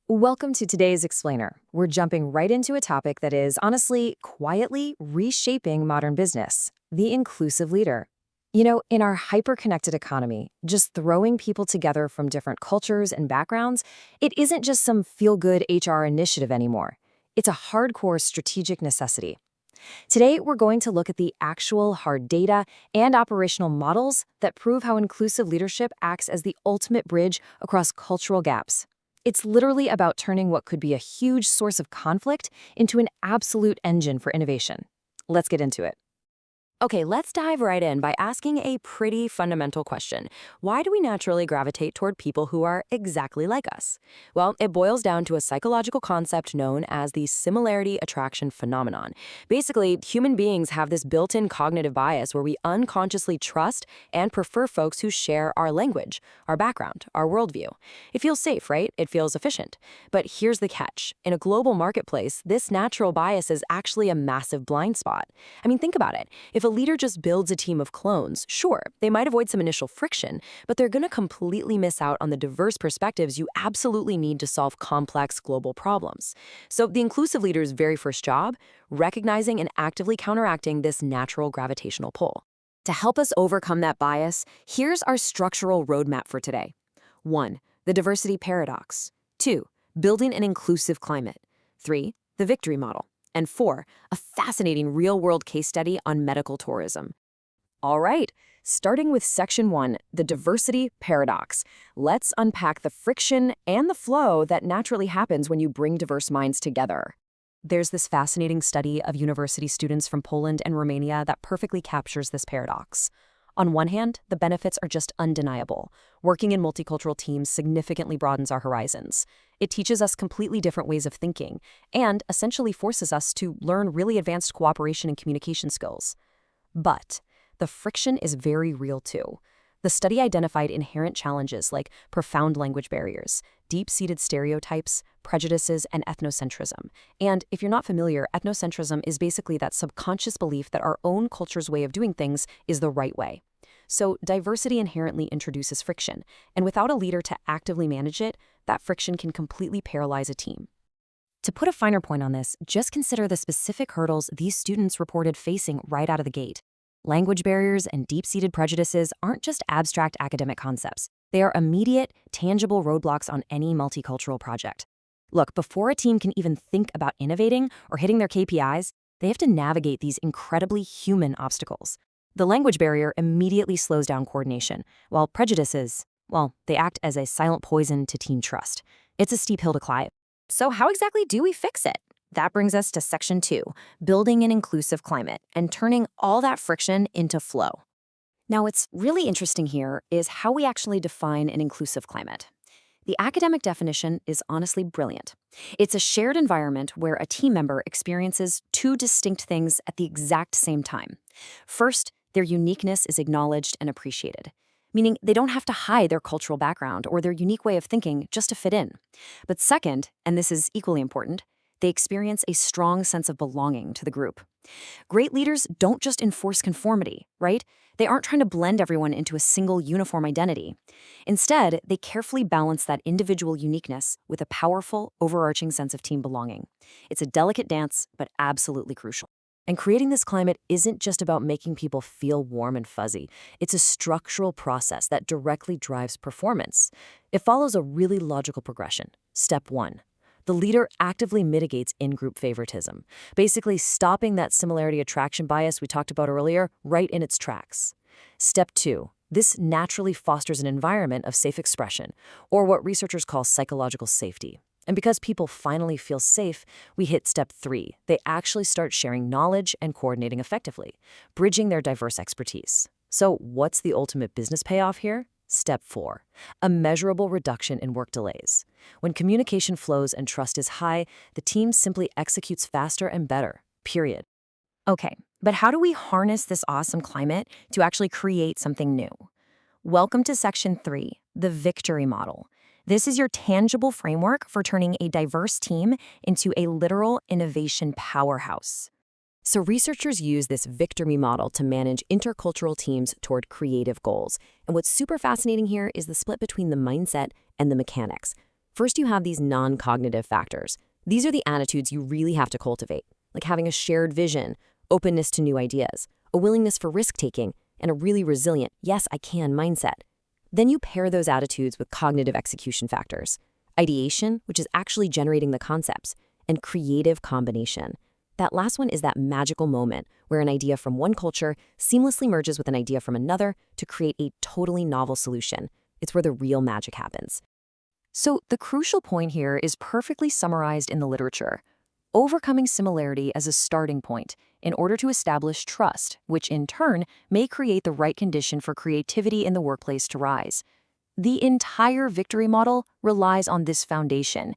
Welcome to today's Explainer. We're jumping right into a topic that is, honestly, quietly reshaping modern business: the inclusive leader. In our hyper-connected economy, just throwing people together from different cultures and backgrounds, it isn't just some feel-good HR initiative anymore. It's a hardcore strategic necessity. Today, we're going to look at the actual hard data and operational models that prove how inclusive leadership acts as the ultimate bridge across cultural gaps. It's literally about turning what could be a huge source of conflict into an absolute engine for innovation. Let's get into it. Okay, let's dive right in by asking a pretty fundamental question. Why do we naturally gravitate toward people who are exactly like us? Well, it boils down to a psychological concept known as the similarity attraction phenomenon. Basically, human beings have this built-in cognitive bias where we unconsciously trust and prefer folks who share our language, our background, our worldview. It feels safe, right? It feels efficient. But here's the catch. In a global marketplace, this natural bias is actually a massive blind spot. I mean, think about it. If a leader just builds a team of clones, sure, they might avoid some initial friction, but they're going to completely miss out on the diverse perspectives you absolutely need to solve complex global problems. So the inclusive leader's very first job, recognizing and actively counteracting this natural gravitational pull. To help us overcome that bias, here's our structural roadmap for today. 1. The diversity paradox. 2. Building an inclusive climate. 3. The victory model. And 4, a fascinating real-world case study on medical tourism. All right, starting with Section 1, the diversity paradox. Let's unpack the friction and the flow that naturally happens when you bring diverse minds together. There's this fascinating study of university students from Poland and Romania that perfectly captures this paradox. On one hand, the benefits are just undeniable. Working in multicultural teams significantly broadens our horizons. It teaches us completely different ways of thinking and essentially forces us to learn really advanced cooperation and communication skills. But the friction is very real too. The study identified inherent challenges like profound language barriers, deep-seated stereotypes, prejudices, and ethnocentrism. And if you're not familiar, ethnocentrism is basically that subconscious belief that our own culture's way of doing things is the right way. So diversity inherently introduces friction, and without a leader to actively manage it, that friction can completely paralyze a team. To put a finer point on this, just consider the specific hurdles these students reported facing right out of the gate. Language barriers and deep-seated prejudices aren't just abstract academic concepts. They are immediate, tangible roadblocks on any multicultural project. Look, before a team can even think about innovating or hitting their KPIs, they have to navigate these incredibly human obstacles. The language barrier immediately slows down coordination, while prejudices, well, they act as a silent poison to team trust. It's a steep hill to climb. So how exactly do we fix it? That brings us to Section 2, building an inclusive climate and turning all that friction into flow. Now, what's really interesting here is how we actually define an inclusive climate. The academic definition is honestly brilliant. It's a shared environment where a team member experiences two distinct things at the exact same time. First, their uniqueness is acknowledged and appreciated, meaning they don't have to hide their cultural background or their unique way of thinking just to fit in. But second, and this is equally important, they experience a strong sense of belonging to the group. Great leaders don't just enforce conformity, right? They aren't trying to blend everyone into a single uniform identity. Instead, they carefully balance that individual uniqueness with a powerful, overarching sense of team belonging. It's a delicate dance, but absolutely crucial. And creating this climate isn't just about making people feel warm and fuzzy. It's a structural process that directly drives performance. It follows a really logical progression. Step 1. The leader actively mitigates in-group favoritism, basically stopping that similarity attraction bias we talked about earlier right in its tracks. Step 2. This naturally fosters an environment of safe expression, or what researchers call psychological safety. And because people finally feel safe, we hit Step 3. They actually start sharing knowledge and coordinating effectively, bridging their diverse expertise. So what's the ultimate business payoff here? Step 4. A measurable reduction in work delays. When communication flows and trust is high, the team simply executes faster and better, period. Okay, but how do we harness this awesome climate to actually create something new? Welcome to Section 3, the victory model. This is your tangible framework for turning a diverse team into a literal innovation powerhouse. So researchers use this victory model to manage intercultural teams toward creative goals. And what's super fascinating here is the split between the mindset and the mechanics. First, you have these non-cognitive factors. These are the attitudes you really have to cultivate, like having a shared vision, openness to new ideas, a willingness for risk-taking, and a really resilient, yes, I can mindset. Then you pair those attitudes with cognitive execution factors. Ideation, which is actually generating the concepts, and creative combination. That last one is that magical moment where an idea from one culture seamlessly merges with an idea from another to create a totally novel solution. It's where the real magic happens. So the crucial point here is perfectly summarized in the literature. Overcoming similarity as a starting point in order to establish trust, which in turn may create the right condition for creativity in the workplace to rise. The entire victory model relies on this foundation.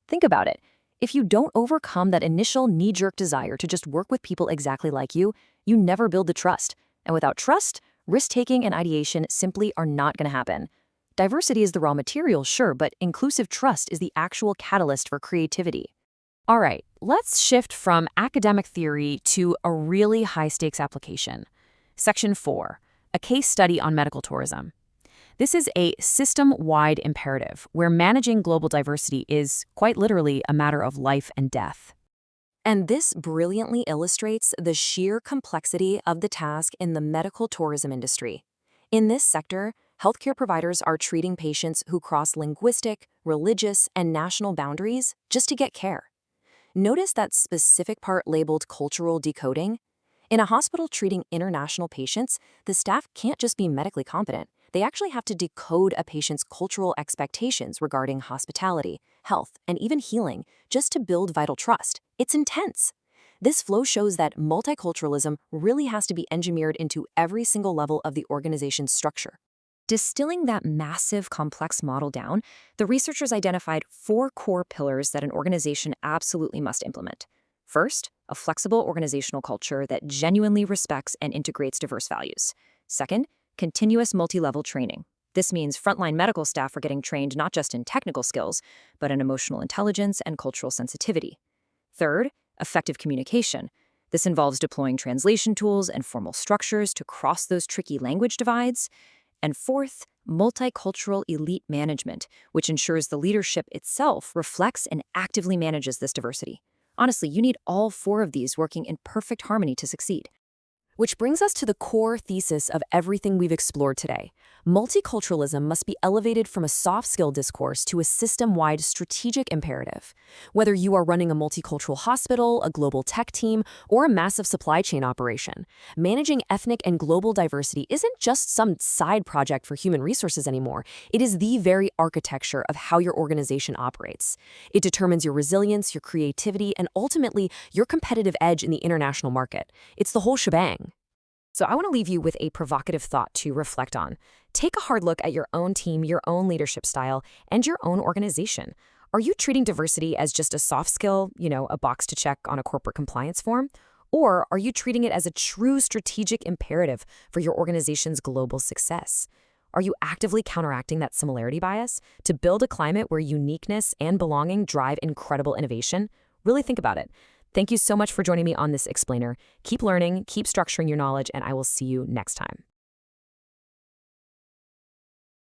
Think about it. If you don't overcome that initial knee-jerk desire to just work with people exactly like you never build the trust. And without trust, risk-taking and ideation simply are not going to happen. Diversity is the raw material, sure, but inclusive trust is the actual catalyst for creativity. All right, let's shift from academic theory to a really high-stakes application. Section 4, a case study on medical tourism. This is a system-wide imperative where managing global diversity is, quite literally, a matter of life and death. And this brilliantly illustrates the sheer complexity of the task in the medical tourism industry. In this sector, healthcare providers are treating patients who cross linguistic, religious, and national boundaries just to get care. Notice that specific part labeled cultural decoding? In a hospital treating international patients, the staff can't just be medically competent. They actually have to decode a patient's cultural expectations regarding hospitality, health, and even healing just to build vital trust. It's intense. This flow shows that multiculturalism really has to be engineered into every single level of the organization's structure. Distilling that massive, complex model down, the researchers identified 4 core pillars that an organization absolutely must implement. First, a flexible organizational culture that genuinely respects and integrates diverse values. Second, continuous multi-level training. This means frontline medical staff are getting trained not just in technical skills, but in emotional intelligence and cultural sensitivity. Third, effective communication. This involves deploying translation tools and formal structures to cross those tricky language divides. And fourth, multicultural elite management, which ensures the leadership itself reflects and actively manages this diversity. Honestly, you need all 4 of these working in perfect harmony to succeed. Which brings us to the core thesis of everything we've explored today. Multiculturalism must be elevated from a soft skill discourse to a system-wide strategic imperative. Whether you are running a multicultural hospital, a global tech team, or a massive supply chain operation, managing ethnic and global diversity isn't just some side project for human resources anymore. It is the very architecture of how your organization operates. It determines your resilience, your creativity, and ultimately your competitive edge in the international market. It's the whole shebang. So I want to leave you with a provocative thought to reflect on. Take a hard look at your own team, your own leadership style, and your own organization. Are you treating diversity as just a soft skill, a box to check on a corporate compliance form? Or are you treating it as a true strategic imperative for your organization's global success? Are you actively counteracting that similarity bias to build a climate where uniqueness and belonging drive incredible innovation? Really think about it. Thank you so much for joining me on this explainer. Keep learning, keep structuring your knowledge, and I will see you next time.